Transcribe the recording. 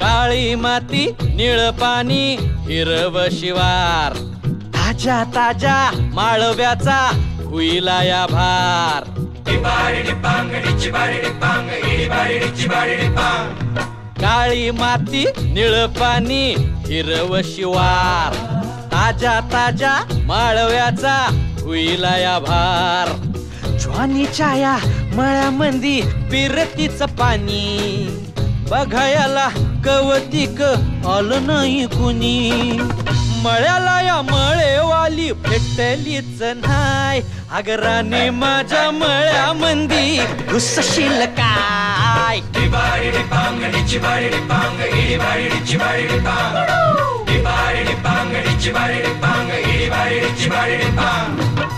काळी माती निळ पाणी हिरव शिवार ताजा ताजा माळव्याचा हुईला या भार काळी माती निळ पाणी हिरव शिवार ताजा ताजा माळव्याचा हुईला या भार ज्वानीच्या या मळ्यामंदी पिरतीच पाणी बघायला कवतिक आलं नाही कुणी मळ्याला या मळेवाली भेटलीच नाही अगराने माझ्या मळ्यामंदी घुसशील काय Bang,